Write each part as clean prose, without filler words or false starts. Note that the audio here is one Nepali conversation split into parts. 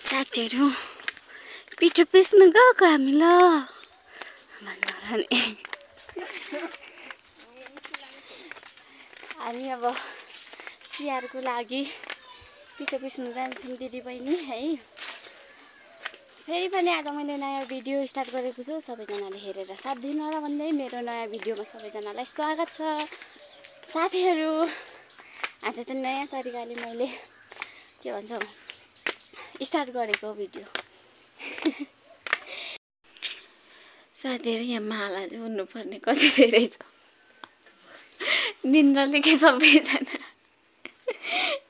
साथीहरु पिठो पिस्न गएको हामी ल भन्नु नि हामी अब तिहारको लागि पिठो पिस्नु जान्छौँ दिदी बहिनी है। फेरि पनि आज मैले नयाँ भिडियो स्टार्ट गरेको छु, सबैजनाले हेरेर साथ दिनु होला भन्दै मेरो नयाँ भिडियोमा सबैजनालाई स्वागत छ। साथीहरु आज त नयाँ तरिकाले मैले के भन्छ स्टार्ट गरेको भिडियो। साथीहरु यहाँ माला चाहिँ उड्नु पर्ने कति धेरै छ, निन्द्राले के सबैजना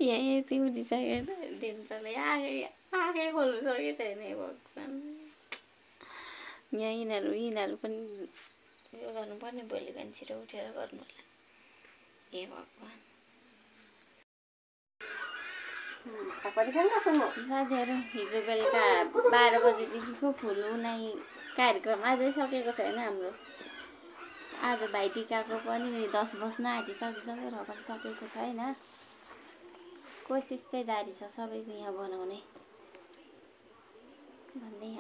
यहाँ यति उठिसक्यो निन्द्राले आँखै खोल्नु सकेको छैन। भगवान यहाँ यिनीहरू पनि यो गर्नुपर्ने, भोलि बिहान छिटो उठेर गर्नु होला। ए भगवान साथीहरु हिजो बेलुका 12 बजेदेखिको फुल उनाइ कार्यक्रम अझै सकेको छैन हाम्रो। आज भाइटिकाको पनि 10 बज्न आँटिसकिसक्यो र पनि सकेको छैन। कोसिस चाहिँ जारी छ सबैको यहाँ बनाउने भन्दै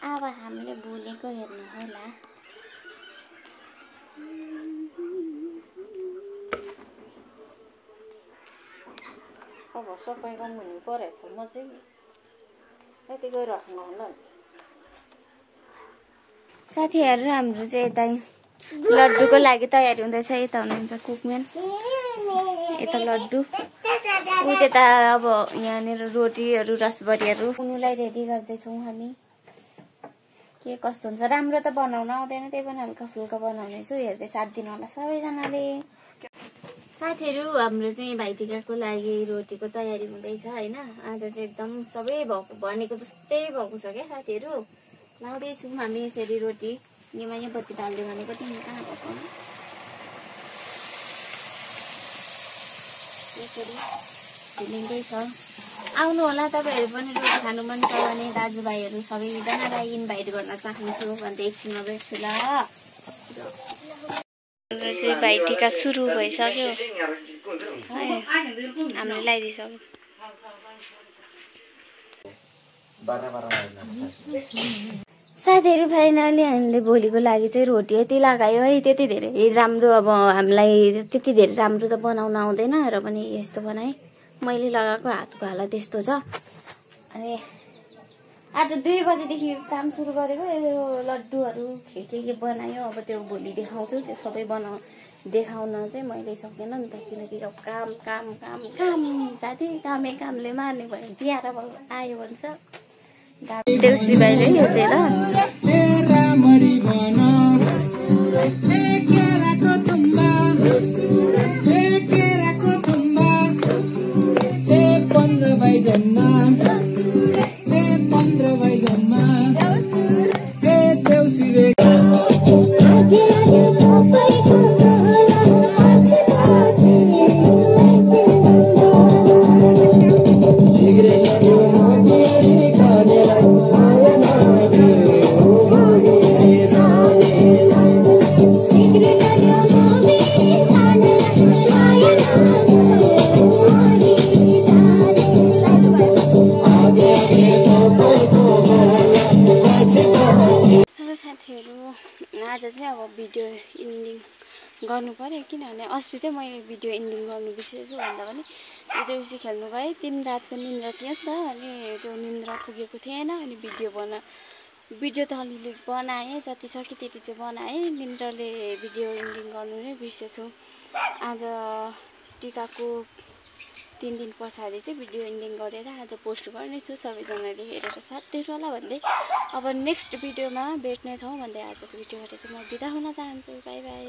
अब हामीले बुनेको हेर्नु होला। अब सबै काम हुनु परेछ, म चाहिँ यति गएर राख्नु होला। साथीहरु हाम्रो चाहिँ यतै लड्डुको लागि तयारी हुँदैछ। यता हुनुहुन्छ कुकम्यान, यता लड्डु, उता अब यहाँनिर रोटीहरू रसबरीहरू उनीलाई रेडी गर्दैछौँ हामी। के कस्तो हुन्छ, राम्रो त बनाउन आउँदैन, त्यही पनि हल्का फुल्का बनाउने छु, हेर्दै साथ दिनु होला सबैजनाले। साथीहरु हाम्रो चाहिँ भाइटिकाको लागि रोटीको तयारी हुँदैछ हैन। आज चाहिँ एकदम सबै भएको भनेको जस्तै भएको छ क्या साथीहरु। लाउँदैछौँ हामी यसरी रोटी। यहाँ बत्ती डाल्दै भनेको तिमी कहाँ भएको यसरी ढिलिँदैछ। आउनु होला तपाईहरु पनि रोटी खानु मन छ भने, दाजुभाइहरु सबैजनालाई इन्भाइट गर्न चाहन्छु भन्दै एकछिनमा भेट्छु ल। भाइटिका सुरु भइसक्यो, हामीले लगाइदिइसक्यो। साथीहरु फाइनली हामीले भोलिको लागि चाहिँ रोटी यति लगायो है। त्यति धेरै राम्रो अब हामीलाई त्यति धेरै राम्रो त बनाउन आउँदैन र पनि यस्तो बनाए। मैले लगाएको हातको हालत त्यस्तो छ। अनि आज 2 बजेदेखि काम सुरु गरेको। यो लड्डुहरू के बनायो अब त्यो भोलि देखाउँछु। त्यो सबै देखाउन चाहिँ मैले सकेन नि त, किनकि अब काम साथी कामले मार्ने भयो। तिहार अब आयो भन्छ देउसी भाइले यो चाहिँ आज चाहिँ अब भिडियो एन्डिङ गर्नु पर्यो। किनभने अस्ति चाहिँ मैले भिडियो एन्डिङ गर्नु बिर्सेछु भन्दा पनि त्यो देउसी खेल्नु गएँ। 3 रातको निन्द्रा थियो नि त, अनि त्यो निन्द्रा पुगेको थिएन। अनि भिडियो त अलिअलि बनाएँ, जति सक्यो त्यति चाहिँ बनाएँ। निन्द्राले भिडियो एन्डिङ गर्नु नै बिर्सेछु। आज टिकाको 3 दिन पछाडि चाहिँ भिडियो एन्डिङ गरेर आज पोस्ट गर्नेछु। सबैजनाले हेरेर साथ दिनु होला भन्दै अब नेक्स्ट भिडियोमा भेट्नेछौँ भन्दै आजको भिडियोबाट चाहिँ म बिदा हुन चाहन्छु। By by.